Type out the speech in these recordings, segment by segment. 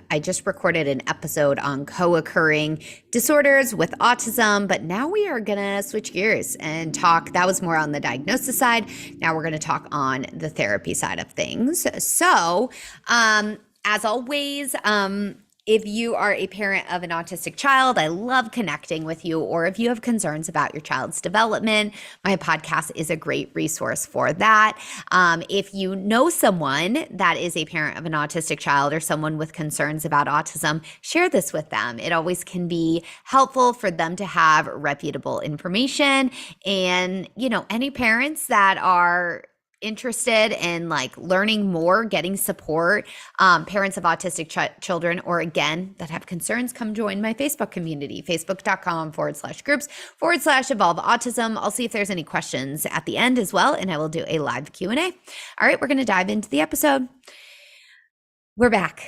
I just recorded an episode on co-occurring disorders with autism, but now we are going to switch gears and talk. That was more on the diagnosis side. Now we're going to talk on the therapy side of things. So, as always, if you are a parent of an autistic child, I love connecting with you. Or if you have concerns about your child's development, my podcast is a great resource for that. If you know someone that is a parent of an autistic child or someone with concerns about autism, share this with them. It always can be helpful for them to have reputable information. And, any parents that are interested in learning more, getting support, parents of autistic children, or again, that have concerns, come join my Facebook community, facebook.com/groups/evolve autism. I'll see if there's any questions at the end as well, and I will do a live Q&A. All right, we're going to dive into the episode. We're back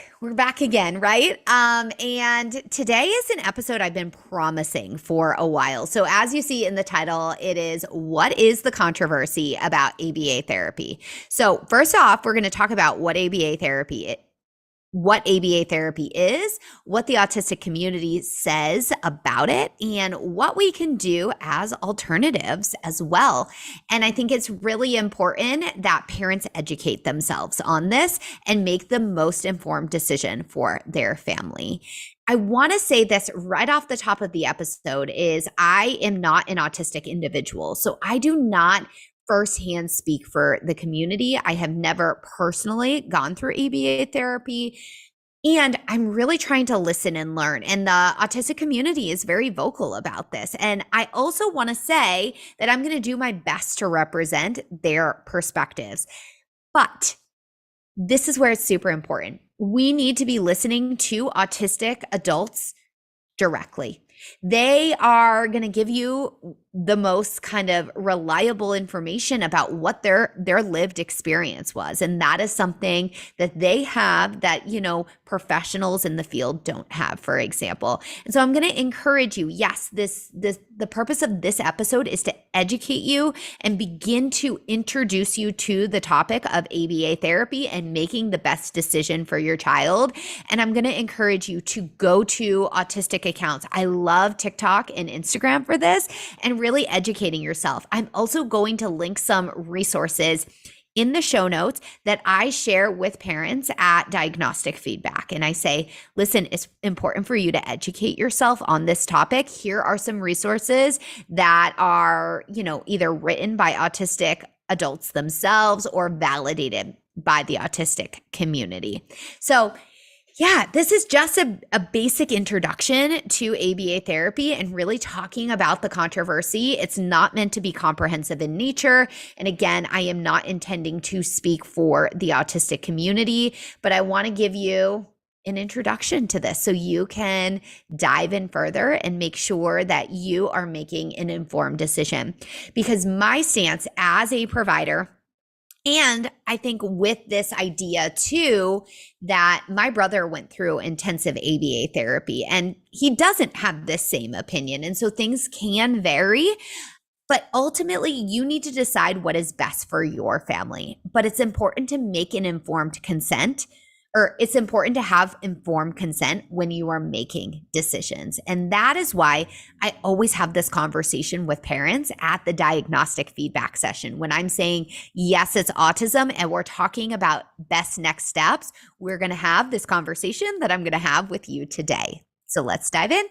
again, right? And today is an episode I've been promising for a while. So as you see in the title, it is what is the controversy about ABA therapy? So first off, we're going to talk about what ABA therapy is. What the autistic community says about it, and what we can do as alternatives as well. And I think it's really important that parents educate themselves on this and make the most informed decision for their family. I want to say this right off the top of the episode is I am not an autistic individual, so I do not firsthand speak for the community. I have never personally gone through ABA therapy, and I'm really trying to listen and learn. And the autistic community is very vocal about this. And I also want to say that I'm going to do my best to represent their perspectives. But this is where it's super important. We need to be listening to autistic adults directly. They are going to give you the most kind of reliable information about what their lived experience was. And that is something that they have that, professionals in the field don't have, for example. And so I'm going to encourage you. Yes, the purpose of this episode is to educate you and begin to introduce you to the topic of ABA therapy and making the best decision for your child. And I'm going to encourage you to go to autistic accounts. I love TikTok and Instagram for this, and really educating yourself. I'm also going to link some resources in the show notes that I share with parents at Diagnostic Feedback. And I say, listen, it's important for you to educate yourself on this topic. Here are some resources that are, either written by autistic adults themselves or validated by the autistic community. So yeah, this is just a basic introduction to ABA therapy and really talking about the controversy. It's not meant to be comprehensive in nature. And again, I am not intending to speak for the autistic community, but I want to give you an introduction to this so you can dive in further and make sure that you are making an informed decision. Because my stance as a provider, and I think with this idea too, that my brother went through intensive ABA therapy and he doesn't have this same opinion. And so things can vary, but ultimately you need to decide what is best for your family. But it's important to make an informed consent, or it's important to have informed consent when you are making decisions. And that is why I always have this conversation with parents at the diagnostic feedback session. When I'm saying, yes, it's autism, and we're talking about best next steps, we're going to have this conversation that I'm going to have with you today. So let's dive in.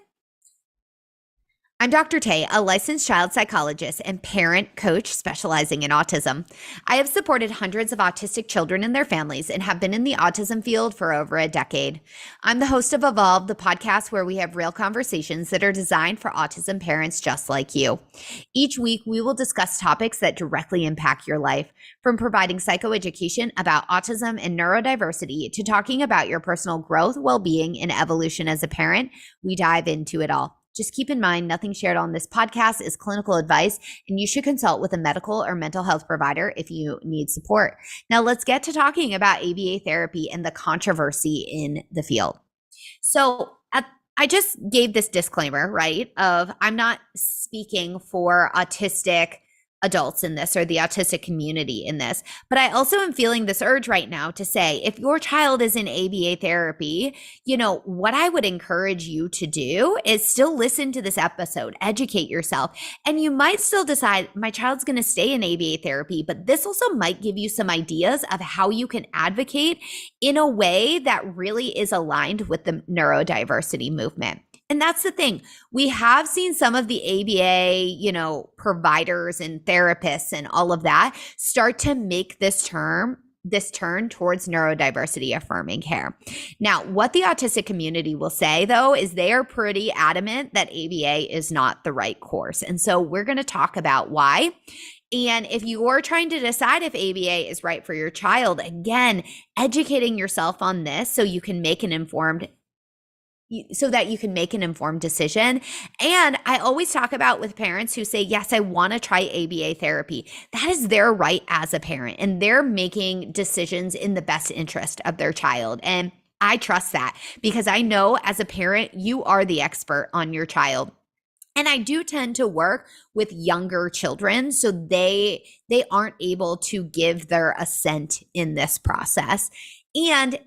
I'm Dr. Tay, a licensed child psychologist and parent coach specializing in autism. I have supported hundreds of autistic children and their families and have been in the autism field for over a decade. I'm the host of Evolve, the podcast where we have real conversations that are designed for autism parents just like you. Each week, we will discuss topics that directly impact your life, from providing psychoeducation about autism and neurodiversity to talking about your personal growth, well-being, and evolution as a parent. We dive into it all. Just keep in mind, nothing shared on this podcast is clinical advice, and you should consult with a medical or mental health provider if you need support. Now, let's get to talking about ABA therapy and the controversy in the field. So I just gave this disclaimer, right, of I'm not speaking for autistic adults in this or the autistic community in this. But I also am feeling this urge right now to say, if your child is in ABA therapy, what I would encourage you to do is still listen to this episode, educate yourself, and you might still decide my child's going to stay in ABA therapy, but this also might give you some ideas of how you can advocate in a way that really is aligned with the neurodiversity movement. And that's the thing. We have seen some of the ABA, providers and therapists and all of that start to make this turn towards neurodiversity affirming care. Now, what the autistic community will say, though, is they are pretty adamant that ABA is not the right course. And so we're going to talk about why. And if you're trying to decide if ABA is right for your child, again, educating yourself on this so you can make an informed decision. And I always talk about with parents who say, yes, I want to try ABA therapy. That is their right as a parent, and they're making decisions in the best interest of their child. And I trust that because I know as a parent, you are the expert on your child. And I do tend to work with younger children, so they aren't able to give their assent in this process. And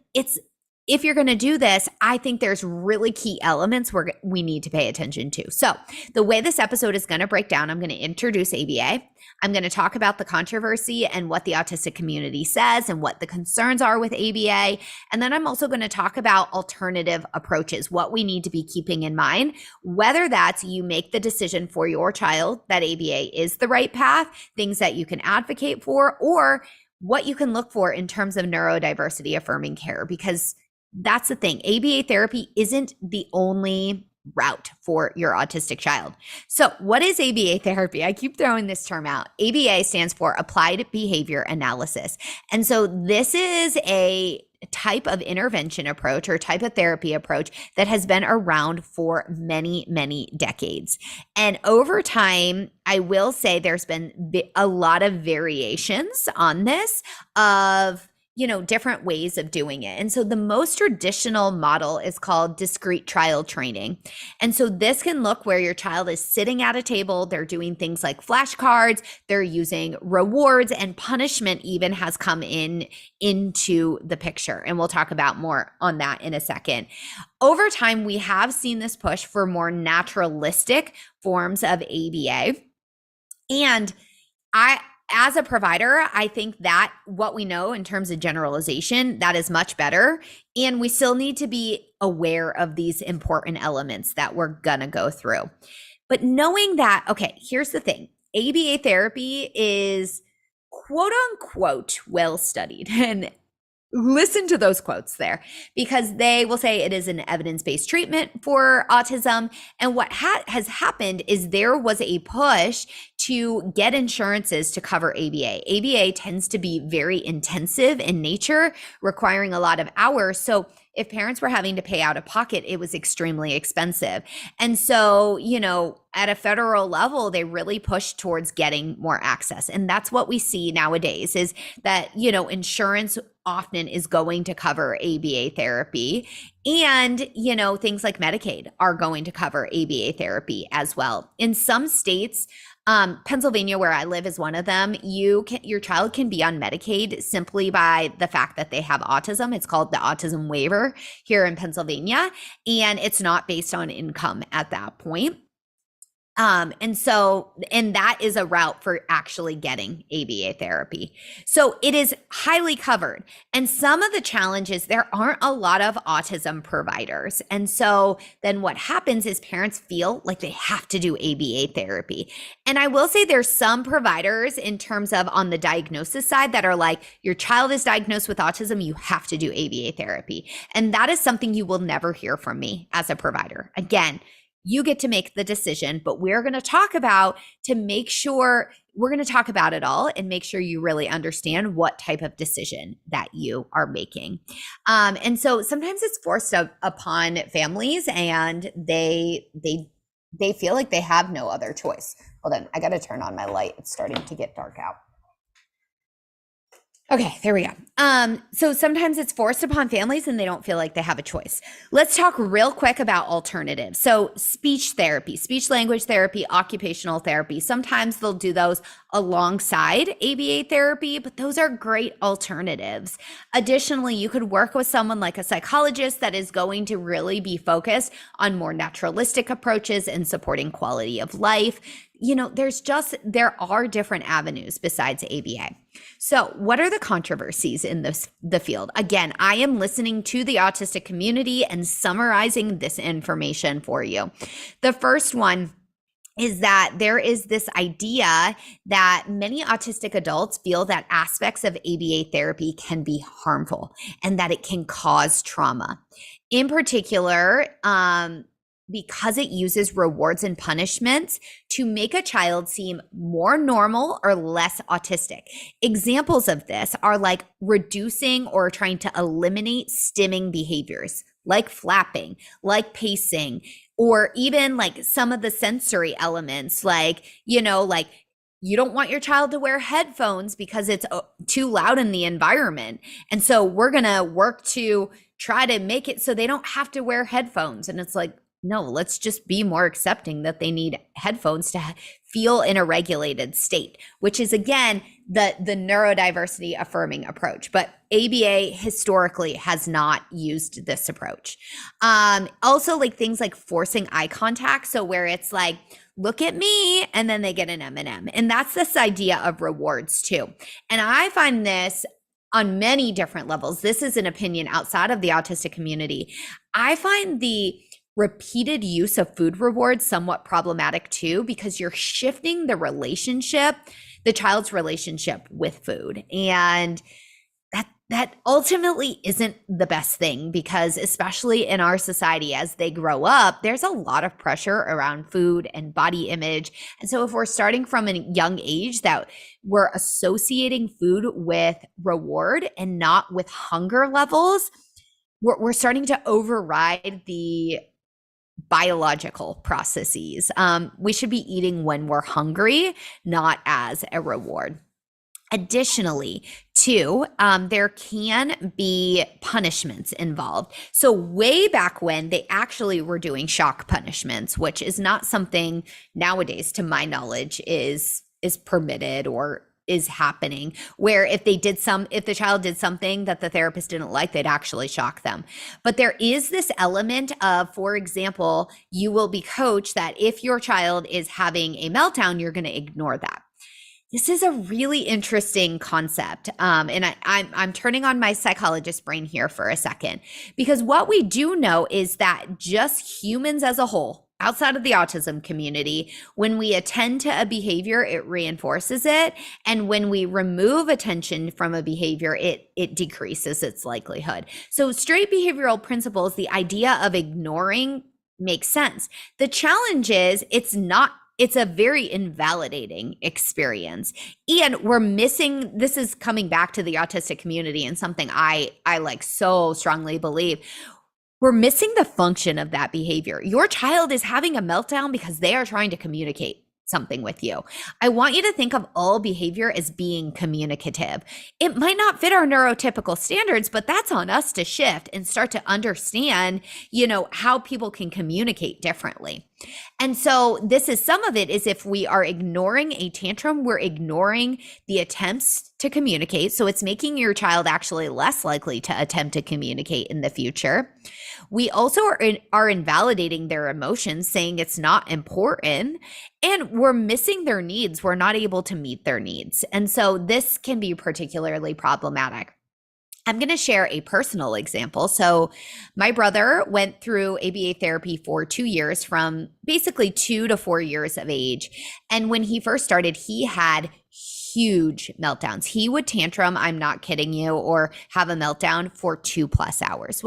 if you're going to do this, I think there's really key elements we need to pay attention to. So the way this episode is going to break down, I'm going to introduce ABA. I'm going to talk about the controversy and what the autistic community says and what the concerns are with ABA. And then I'm also going to talk about alternative approaches, what we need to be keeping in mind, whether that's you make the decision for your child that ABA is the right path, things that you can advocate for, or what you can look for in terms of neurodiversity affirming care, because that's the thing. ABA therapy isn't the only route for your autistic child. So what is ABA therapy? I keep throwing this term out. ABA stands for Applied Behavior Analysis. And so this is a type of intervention approach or type of therapy approach that has been around for many, many decades. And over time, I will say there's been a lot of variations on this of different ways of doing it. And so the most traditional model is called discrete trial training. And so this can look where your child is sitting at a table, they're doing things like flashcards, they're using rewards, and punishment even has come into the picture. And we'll talk about more on that in a second. Over time, we have seen this push for more naturalistic forms of ABA. And as a provider, I think that what we know in terms of generalization, that is much better. And we still need to be aware of these important elements that we're going to go through. But knowing that, okay, here's the thing. ABA therapy is quote unquote well studied. And listen to those quotes there, because they will say it is an evidence-based treatment for autism. And what has happened is there was a push to get insurances to cover ABA. ABA tends to be very intensive in nature, requiring a lot of hours. So if parents were having to pay out of pocket, it was extremely expensive. And so, at a federal level, they really pushed towards getting more access. And that's what we see nowadays is that, insurance often is going to cover ABA therapy. And, things like Medicaid are going to cover ABA therapy as well. In some states, Pennsylvania, where I live, is one of them. Your child can be on Medicaid simply by the fact that they have autism. It's called the autism waiver here in Pennsylvania, and it's not based on income at that point. And that is a route for actually getting ABA therapy. So it is highly covered. And some of the challenges, there aren't a lot of autism providers. And so then what happens is parents feel like they have to do ABA therapy. And I will say there's some providers in terms of on the diagnosis side that are like, your child is diagnosed with autism, you have to do ABA therapy. And that is something you will never hear from me as a provider. Again, you get to make the decision, but we're going to talk about it all and make sure you really understand what type of decision that you are making. And so sometimes it's forced upon families, and they feel like they have no other choice. Hold on, I got to turn on my light. It's starting to get dark out. Okay, there we go. So sometimes it's forced upon families and they don't feel like they have a choice. Let's talk real quick about alternatives. So speech therapy, speech language therapy, occupational therapy. Sometimes they'll do those alongside ABA therapy, but those are great alternatives. Additionally, you could work with someone like a psychologist that is going to really be focused on more naturalistic approaches and supporting quality of life. There are different avenues besides ABA. So, what are the controversies in the field? Again, I am listening to the autistic community and summarizing this information for you. The first one is that there is this idea that many autistic adults feel that aspects of ABA therapy can be harmful and that it can cause trauma. In particular, because it uses rewards and punishments to make a child seem more normal or less autistic. Examples of this are like reducing or trying to eliminate stimming behaviors, like flapping, like pacing, or even like some of the sensory elements, like you don't want your child to wear headphones because it's too loud in the environment. And so we're going to work to try to make it so they don't have to wear headphones. And it's like, no, let's just be more accepting that they need headphones to feel in a regulated state, which is, again, the neurodiversity affirming approach. But ABA historically has not used this approach. Also, like things like forcing eye contact. So where it's like, look at me, and then they get an M&M. And that's this idea of rewards too. And I find this on many different levels. This is an opinion outside of the autistic community. I find the repeated use of food rewards somewhat problematic too, because you're shifting the child's relationship with food. And that ultimately isn't the best thing, because especially in our society, as they grow up, there's a lot of pressure around food and body image. And so if we're starting from a young age that we're associating food with reward and not with hunger levels, we're starting to override the biological processes. We should be eating when we're hungry, not as a reward. Additionally, too, there can be punishments involved. So way back when, they actually were doing shock punishments, which is not something nowadays, to my knowledge, is permitted or is happening, where if the child did something that the therapist didn't like, they'd actually shock them. But there is this element of, for example, you will be coached that if your child is having a meltdown, you're going to ignore that. This is a really interesting concept. And I'm turning on my psychologist brain here for a second, because what we do know is that just humans as a whole, outside of the autism community, when we attend to a behavior, it reinforces it. And when we remove attention from a behavior, it decreases its likelihood. So straight behavioral principles, the idea of ignoring, makes sense. The challenge is it's a very invalidating experience. And we're missing, this is coming back to the autistic community and something I like so strongly believe. We're missing the function of that behavior. Your child is having a meltdown because they are trying to communicate something with you. I want you to think of all behavior as being communicative. It might not fit our neurotypical standards, but that's on us to shift and start to understand, how people can communicate differently. And so some of it is, if we are ignoring a tantrum, we're ignoring the attempts to communicate. So it's making your child actually less likely to attempt to communicate in the future. We also are invalidating their emotions, saying it's not important, and we're missing their needs. We're not able to meet their needs. And so this can be particularly problematic. I'm going to share a personal example. So my brother went through ABA therapy for 2 years, from basically 2 to 4 years of age. And when he first started, he had huge meltdowns. He would tantrum, I'm not kidding you, or have a meltdown for 2+ hours,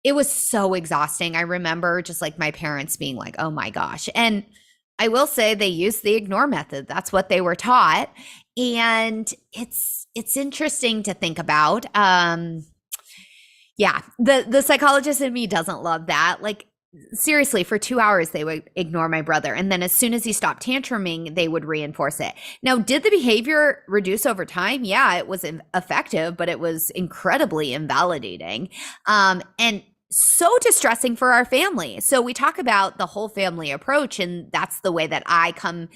it was so exhausting. I remember just like my parents being like, oh my gosh. And I will say they used the ignore method. That's what they were taught. And it's interesting to think about. The psychologist in me doesn't love that. Like, seriously, for 2 hours, they would ignore my brother. And then as soon as he stopped tantruming, they would reinforce it. Now, did the behavior reduce over time? Yeah, it was effective, but it was incredibly invalidating. And so distressing for our family. So we talk about the whole family approach, and that's the way that I come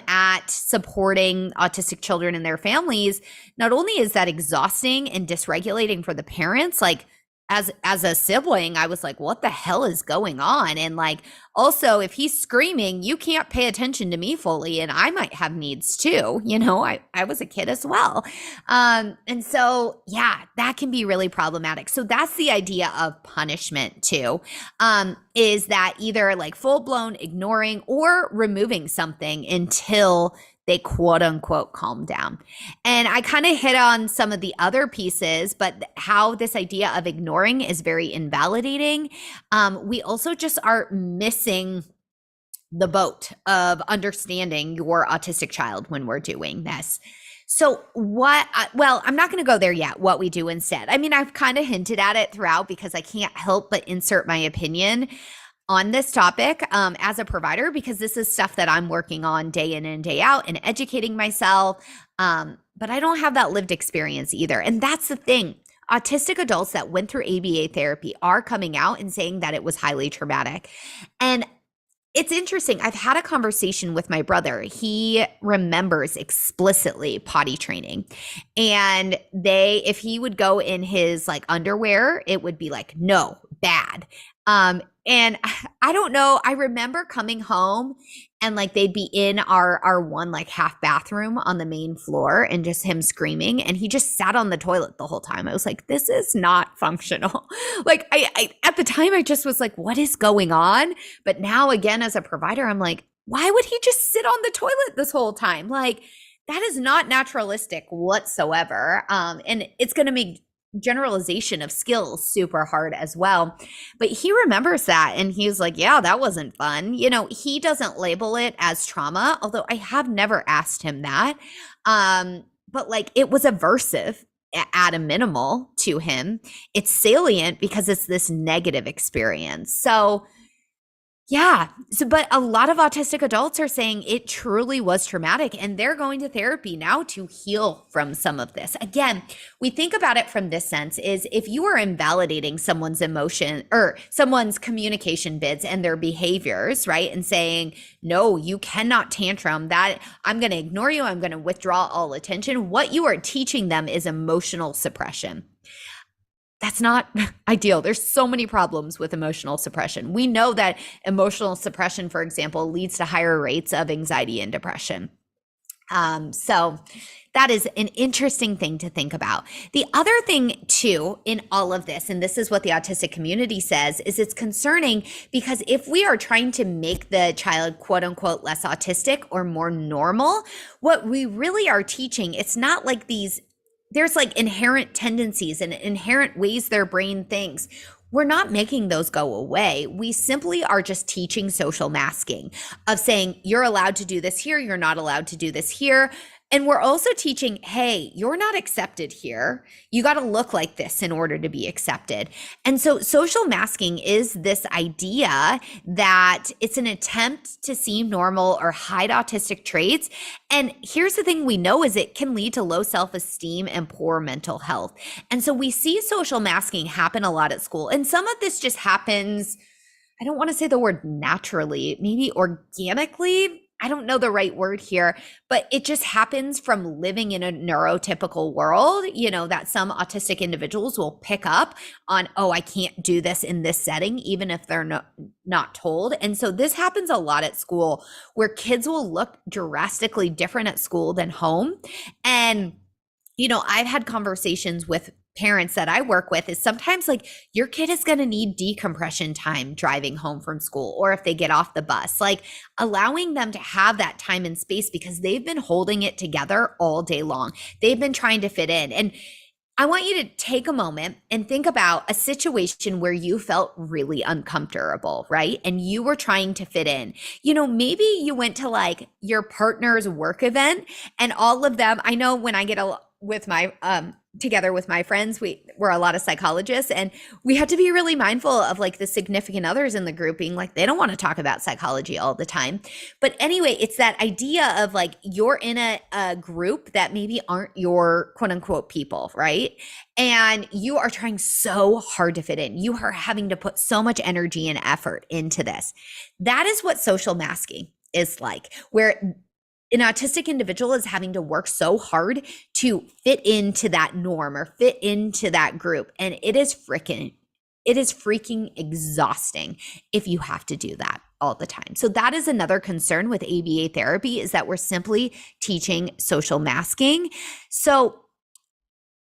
at supporting autistic children and their families. Not only is that exhausting and dysregulating for the parents, like as a sibling, I was like, what the hell is going on? And like, also, if he's screaming, you can't pay attention to me fully, and I might have needs too. I was a kid as well. And so, yeah, that can be really problematic. So that's the idea of punishment too, is that either like full blown ignoring or removing something until they quote unquote calm down. And I kind of hit on some of the other pieces, but how this idea of ignoring is very invalidating. We also just are missing the boat of understanding your autistic child when we're doing this. So I'm not going to go there yet, what we do instead. I mean, I've kind of hinted at it throughout because I can't help but insert my opinion on this topic as a provider, because this is stuff that I'm working on day in and day out and educating myself. But I don't have that lived experience either. And that's the thing. Autistic adults that went through ABA therapy are coming out and saying that it was highly traumatic. And it's interesting. I've had a conversation with my brother. He remembers explicitly potty training. And if he would go in his like underwear, it would be like, no, bad. And I don't know, I remember coming home and like they'd be in our one like half bathroom on the main floor and just him screaming, and he just sat on the toilet the whole time. I was like, this is not functional. Like I at the time I just was like, what is going on? But now again, as a provider, I'm like, why would he just sit on the toilet this whole time? Like that is not naturalistic whatsoever. And it's going to make generalization of skills super hard as well. But he remembers that and he's like, yeah, that wasn't fun. He doesn't label it as trauma, although I have never asked him that. But like it was aversive at a minimal to him. It's salient because it's this negative experience. So yeah. But a lot of autistic adults are saying it truly was traumatic, and they're going to therapy now to heal from some of this. Again, we think about it from this sense is if you are invalidating someone's emotion or someone's communication bids and their behaviors, right? And saying, no, you cannot tantrum, that I'm going to ignore you. I'm going to withdraw all attention. What you are teaching them is emotional suppression. That's not ideal. There's so many problems with emotional suppression. We know that emotional suppression, for example, leads to higher rates of anxiety and depression. So that is an interesting thing to think about. The other thing too, in all of this, and this is what the autistic community says, is it's concerning because if we are trying to make the child quote unquote less autistic or more normal, what we really are teaching, it's not like there's like inherent tendencies and inherent ways their brain thinks. We're not making those go away. We simply are just teaching social masking of saying, you're allowed to do this here, you're not allowed to do this here. And we're also teaching, hey, you're not accepted here. You got to look like this in order to be accepted. And so social masking is this idea that it's an attempt to seem normal or hide autistic traits. And here's the thing we know is it can lead to low self-esteem and poor mental health. And so we see social masking happen a lot at school. And some of this just happens, I don't want to say the word naturally, maybe organically. I don't know the right word here, but it just happens from living in a neurotypical world, that some autistic individuals will pick up on, oh, I can't do this in this setting, even if they're not told. And so this happens a lot at school where kids will look drastically different at school than home. And, I've had conversations with parents that I work with is sometimes like your kid is going to need decompression time driving home from school, or if they get off the bus, like allowing them to have that time and space because they've been holding it together all day long. They've been trying to fit in. And I want you to take a moment and think about a situation where you felt really uncomfortable, right? And you were trying to fit in. Maybe you went to like your partner's work event and all of them, I know when I get with my together with my friends. We're a lot of psychologists, and we had to be really mindful of like the significant others in the group being like they don't want to talk about psychology all the time. But anyway, it's that idea of like you're in a group that maybe aren't your quote unquote people, right? And you are trying so hard to fit in. You are having to put so much energy and effort into this. That is what social masking is like, where an autistic individual is having to work so hard to fit into that norm or fit into that group. And it is freaking exhausting if you have to do that all the time. So that is another concern with ABA therapy, is that we're simply teaching social masking. So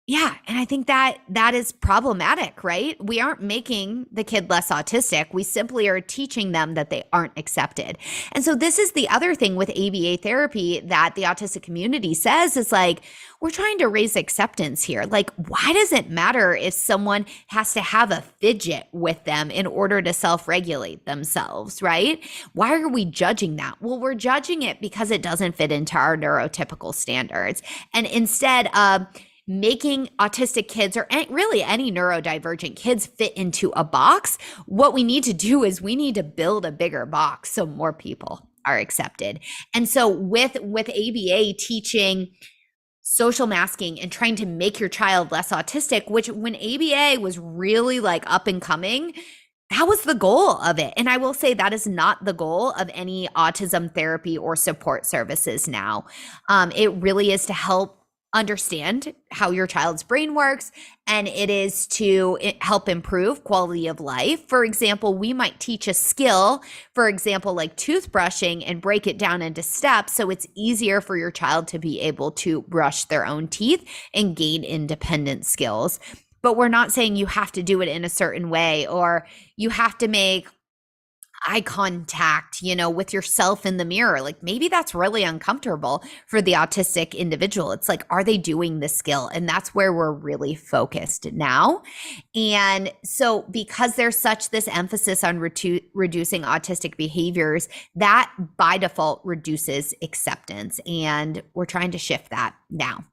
yeah, and I think that is problematic, right? We aren't making the kid less autistic. We simply are teaching them that they aren't accepted. And so this is the other thing with ABA therapy that the autistic community says is like, we're trying to raise acceptance here. Like, why does it matter if someone has to have a fidget with them in order to self-regulate themselves, right? Why are we judging that? Well, we're judging it because it doesn't fit into our neurotypical standards. And instead of making autistic kids or really any neurodivergent kids fit into a box, what we need to do is we need to build a bigger box so more people are accepted. And so with ABA teaching social masking and trying to make your child less autistic, which when ABA was really like up and coming, that was the goal of it. And I will say that is not the goal of any autism therapy or support services now. It really is to help understand how your child's brain works, and it is to help improve quality of life. For example, we might teach a skill, for example, like toothbrushing, and break it down into steps so it's easier for your child to be able to brush their own teeth and gain independent skills. But we're not saying you have to do it in a certain way, or you have to make eye contact, with yourself in the mirror. Like maybe that's really uncomfortable for the autistic individual. It's like, are they doing the skill? And that's where we're really focused now. And so because there's such this emphasis on reducing autistic behaviors, that by default reduces acceptance. And we're trying to shift that now.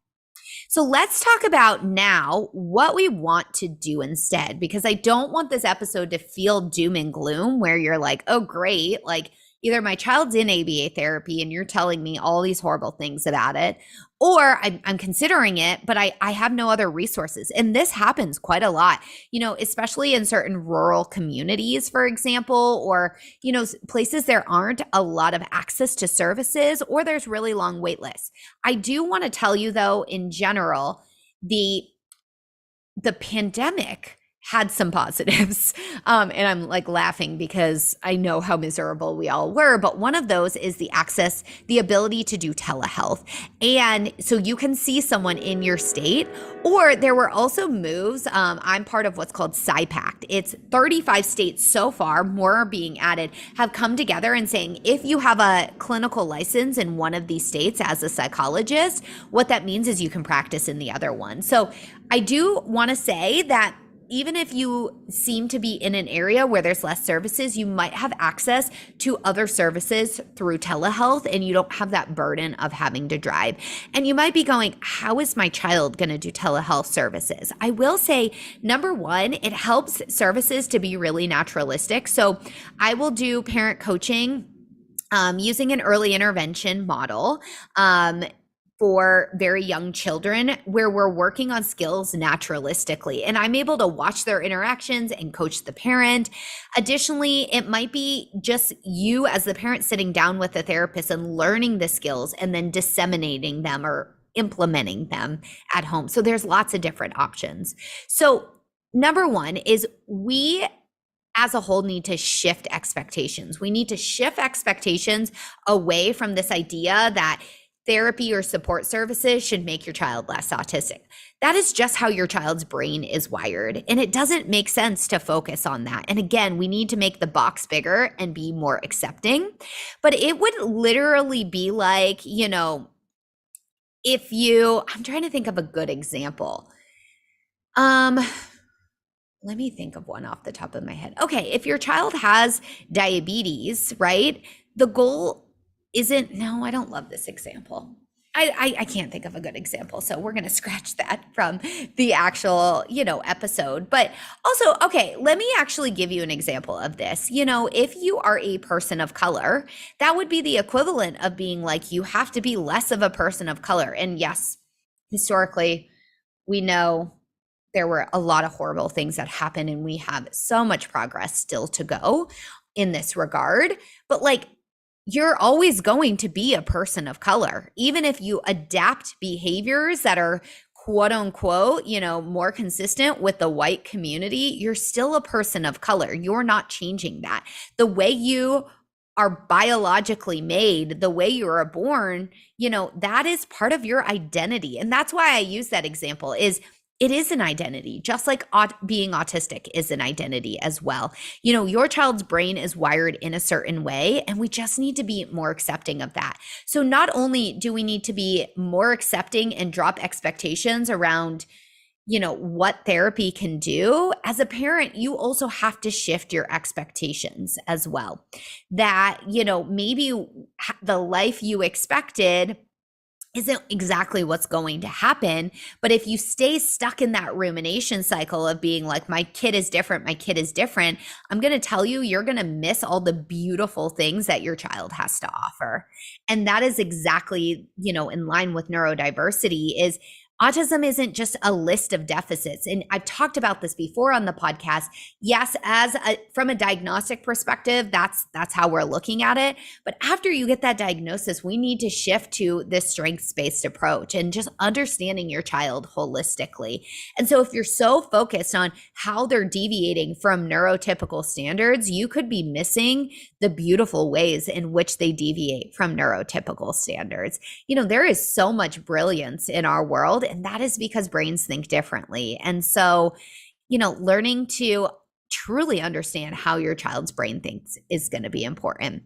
So let's talk about now what we want to do instead, because I don't want this episode to feel doom and gloom where you're like, oh, great. Like either my child's in ABA therapy and you're telling me all these horrible things about it, or I'm considering it, but I have no other resources. And this happens quite a lot, especially in certain rural communities, for example, or, places there aren't a lot of access to services, or there's really long wait lists. I do want to tell you though, in general, the pandemic had some positives. And I'm like laughing because I know how miserable we all were. But one of those is the ability to do telehealth. And so you can see someone in your state, or there were also moves. I'm part of what's called SciPact. It's 35 states so far, more are being added, have come together and saying, if you have a clinical license in one of these states as a psychologist, what that means is you can practice in the other one. So I do want to say that even if you seem to be in an area where there's less services, you might have access to other services through telehealth, and you don't have that burden of having to drive. And you might be going, how is my child going to do telehealth services? I will say, number one, it helps services to be really naturalistic. So I will do parent coaching using an early intervention model. For very young children, where we're working on skills naturalistically. And I'm able to watch their interactions and coach the parent. Additionally, it might be just you as the parent sitting down with the therapist and learning the skills and then disseminating them or implementing them at home. So there's lots of different options. So number one is we as a whole need to shift expectations. We need to shift expectations away from this idea that therapy or support services should make your child less autistic. That is just how your child's brain is wired. And it doesn't make sense to focus on that. And again, we need to make the box bigger and be more accepting. But it would literally be like, I'm trying to think of a good example. Let me think of one off the top of my head. Okay, if your child has diabetes, right? The goal I don't love this example. I can't think of a good example, so we're going to scratch that from the actual, episode. But also, okay, let me actually give you an example of this. If you are a person of color, that would be the equivalent of being like, you have to be less of a person of color. And yes, historically, we know there were a lot of horrible things that happened, and we have so much progress still to go in this regard. But like, you're always going to be a person of color, even if you adapt behaviors that are quote unquote, more consistent with the white community. You're still a person of color. You're not changing that. The way you are biologically made, the way you are born, that is part of your identity. And that's why I use that example is it is an identity, just like being autistic is an identity as well. Your child's brain is wired in a certain way, and we just need to be more accepting of that. So not only do we need to be more accepting and drop expectations around, what therapy can do, as a parent, you also have to shift your expectations as well. That, maybe the life you expected isn't exactly what's going to happen. But if you stay stuck in that rumination cycle of being like, my kid is different, I'm going to tell you, you're going to miss all the beautiful things that your child has to offer. And that is exactly, in line with neurodiversity is autism isn't just a list of deficits. And I've talked about this before on the podcast. Yes, from a diagnostic perspective, that's how we're looking at it. But after you get that diagnosis, we need to shift to this strengths-based approach and just understanding your child holistically. And so if you're so focused on how they're deviating from neurotypical standards, you could be missing the beautiful ways in which they deviate from neurotypical standards. There is so much brilliance in our world, and that is because brains think differently. And so, learning to truly understand how your child's brain thinks is going to be important.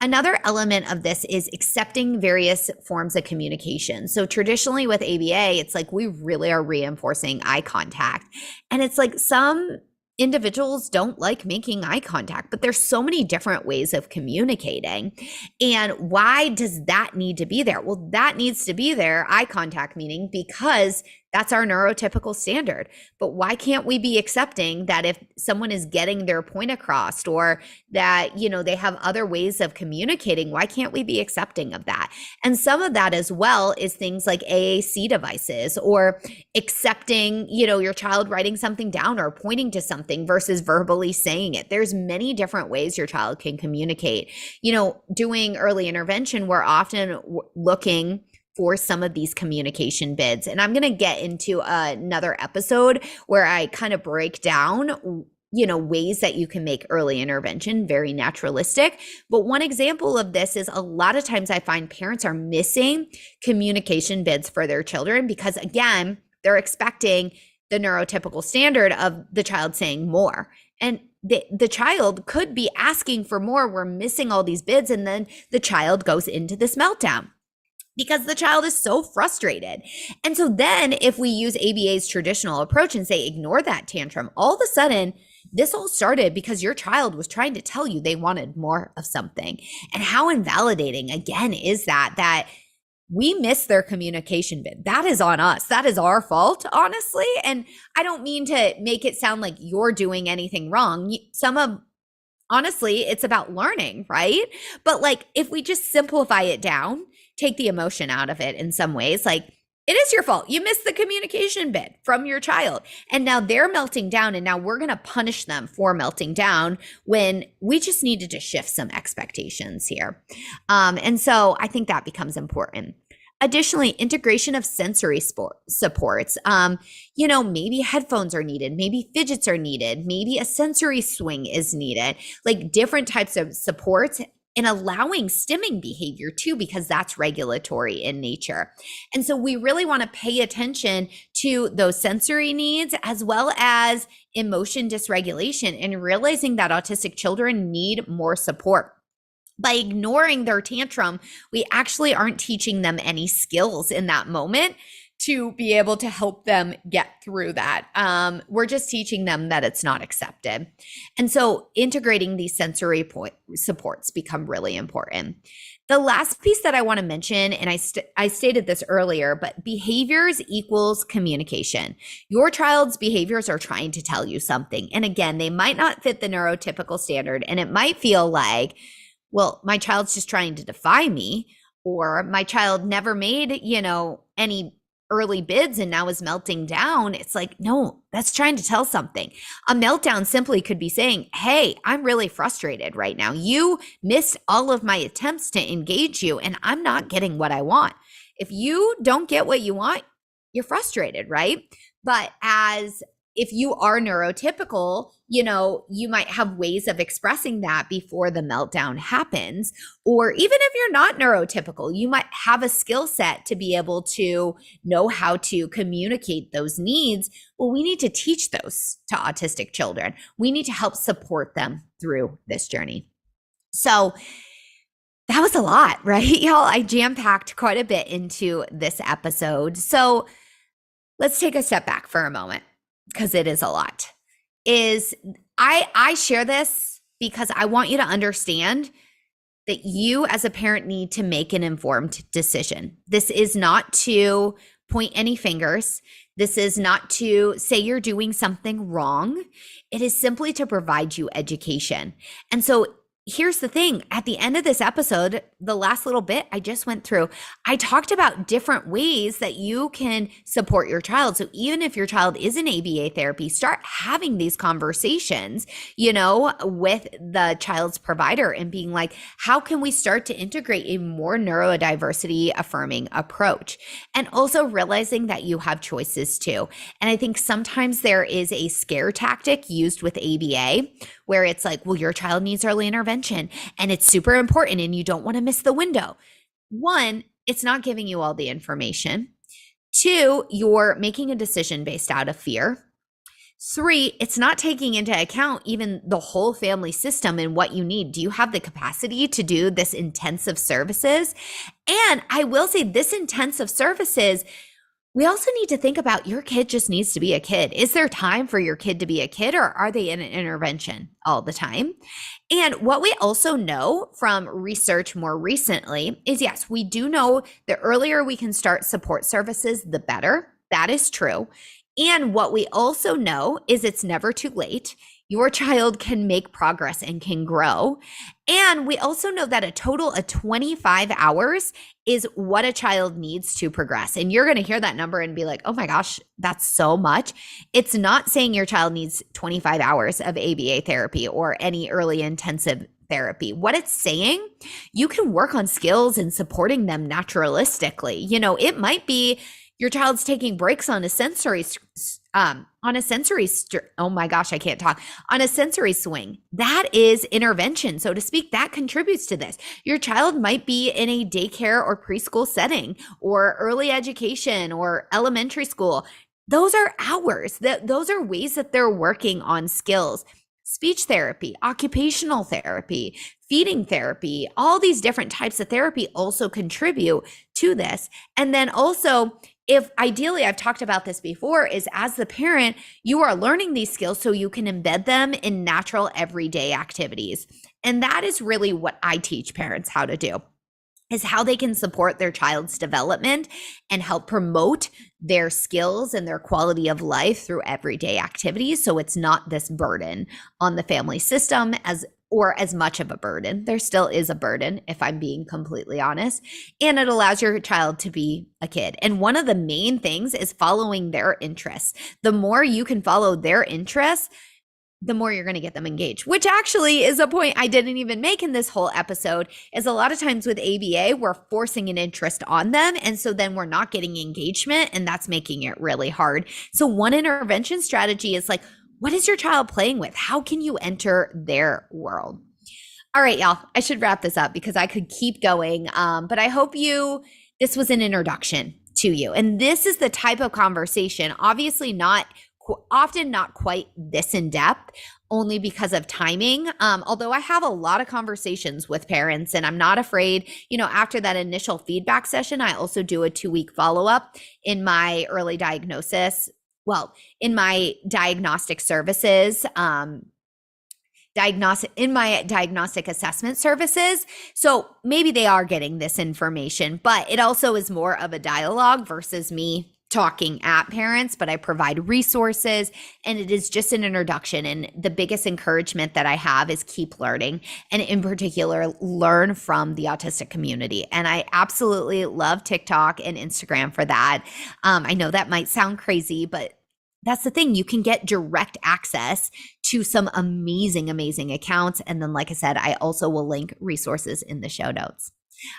Another element of this is accepting various forms of communication. So traditionally with ABA, it's like we really are reinforcing eye contact. And it's like some individuals don't like making eye contact, but there's so many different ways of communicating. And why does that need to be there? Well, that needs to be there, eye contact meaning, because that's our neurotypical standard. But why can't we be accepting that if someone is getting their point across, or that, they have other ways of communicating, why can't we be accepting of that? And some of that as well is things like AAC devices, or accepting, your child writing something down or pointing to something versus verbally saying it. There's many different ways your child can communicate. Doing early intervention, we're often looking for some of these communication bids. And I'm going to get into another episode where I kind of break down, ways that you can make early intervention very naturalistic. But one example of this is a lot of times I find parents are missing communication bids for their children because, again, they're expecting the neurotypical standard of the child saying more. And the child could be asking for more. We're missing all these bids. And then the child goes into this meltdown, because the child is so frustrated. And so then if we use ABA's traditional approach and say, ignore that tantrum, all of a sudden, this all started because your child was trying to tell you they wanted more of something. And how invalidating, again, is that we miss their communication bid. That is on us. That is our fault, honestly. And I don't mean to make it sound like you're doing anything wrong. Honestly, it's about learning, right? But like, if we just simplify it down, take the emotion out of it in some ways, like, it is your fault. You missed the communication bit from your child. And now they're melting down, and now we're going to punish them for melting down when we just needed to shift some expectations here. And so I think that becomes important. Additionally, integration of sensory supports. Maybe headphones are needed, maybe fidgets are needed, maybe a sensory swing is needed, like different types of supports, and allowing stimming behavior too, because that's regulatory in nature. And so we really want to pay attention to those sensory needs as well as emotion dysregulation, and realizing that autistic children need more support. By ignoring their tantrum, we actually aren't teaching them any skills in that moment to be able to help them get through that. We're just teaching them that it's not accepted. And so integrating these sensory supports become really important. The last piece that I want to mention, and I stated this earlier, but behaviors equals communication. Your child's behaviors are trying to tell you something. And again, they might not fit the neurotypical standard, and it might feel like, well, my child's just trying to defy me, or my child never made, any early bids and now is melting down. It's like, no, that's trying to tell something. A meltdown simply could be saying, hey, I'm really frustrated right now. You missed all of my attempts to engage you, and I'm not getting what I want. If you don't get what you want, you're frustrated, right? But if you are neurotypical, you might have ways of expressing that before the meltdown happens. Or even if you're not neurotypical, you might have a skill set to be able to know how to communicate those needs. Well, we need to teach those to autistic children. We need to help support them through this journey. So that was a lot, right, y'all? I jam-packed quite a bit into this episode. So let's take a step back for a moment, because it is a lot. I share this because I want you to understand that you as a parent need to make an informed decision. This is not to point any fingers. This is not to say you're doing something wrong. It is simply to provide you education. And so here's the thing. At the end of this episode, the last little bit I just went through, I talked about different ways that you can support your child. So even if your child is in ABA therapy, start having these conversations, with the child's provider and being like, how can we start to integrate a more neurodiversity affirming approach? And also realizing that you have choices too. And I think sometimes there is a scare tactic used with ABA where it's like, well, your child needs early intervention and it's super important and you don't want to miss the window. One, it's not giving you all the information. Two, you're making a decision based out of fear. Three, it's not taking into account even the whole family system and what you need. Do you have the capacity to do this intensive services? And I will say this intensive services, we also need to think about your kid just needs to be a kid. Is there time for your kid to be a kid, or are they in an intervention all the time? And what we also know from research more recently is, yes, we do know the earlier we can start support services, the better. That is true. And what we also know is it's never too late. Your child can make progress and can grow. And we also know that a total of 25 hours is what a child needs to progress. And you're going to hear that number and be like, oh my gosh, that's so much. It's not saying your child needs 25 hours of ABA therapy or any early intensive therapy. What it's saying, you can work on skills and supporting them naturalistically. It might be your child's taking breaks on a sensory on a sensory swing. That is intervention, so to speak. That contributes to this. Your child might be in a daycare or preschool setting or early education or elementary school. Those are hours. Those are ways that they're working on skills. Speech therapy, occupational therapy, feeding therapy, all these different types of therapy also contribute to this. And then also, if ideally, I've talked about this before, is as the parent, you are learning these skills so you can embed them in natural everyday activities. And that is really what I teach parents how to do, is how they can support their child's development and help promote their skills and their quality of life through everyday activities. So it's not this burden on the family system as much of a burden. There still is a burden, if I'm being completely honest, and it allows your child to be a kid. And one of the main things is following their interests. The more you can follow their interests, the more you're going to get them engaged, which actually is a point I didn't even make in this whole episode, is a lot of times with ABA, we're forcing an interest on them. And so then we're not getting engagement, and that's making it really hard. So one intervention strategy is like, what is your child playing with? How can you enter their world? All right, y'all, I should wrap this up because I could keep going. But I hope this was an introduction to you. And this is the type of conversation, obviously not often not quite this in depth, only because of timing. Although I have a lot of conversations with parents and I'm not afraid, after that initial feedback session, I also do a 2-week follow-up in my early diagnosis. Well, in my diagnostic services, in my diagnostic assessment services. So maybe they are getting this information, but it also is more of a dialogue versus me talking at parents, but I provide resources and it is just an introduction. And the biggest encouragement that I have is keep learning, and in particular, learn from the autistic community. And I absolutely love TikTok and Instagram for that. I know that might sound crazy, but that's the thing. You can get direct access to some amazing, amazing accounts. And then, like I said, I also will link resources in the show notes.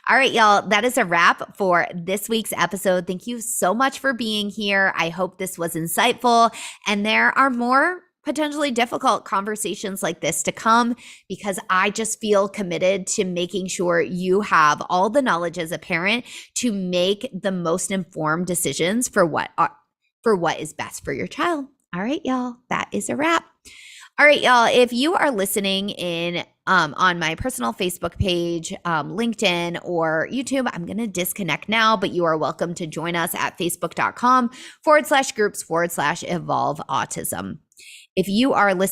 All right, y'all, that is a wrap for this week's episode. Thank you so much for being here. I hope this was insightful, and there are more potentially difficult conversations like this to come, because I just feel committed to making sure you have all the knowledge as a parent to make the most informed decisions for what is best for your child. All right, y'all, that is a wrap. All right, y'all, if you are listening in on my personal Facebook page, LinkedIn, or YouTube, I'm going to disconnect now, but you are welcome to join us at facebook.com/groups/evolve autism. If you are listening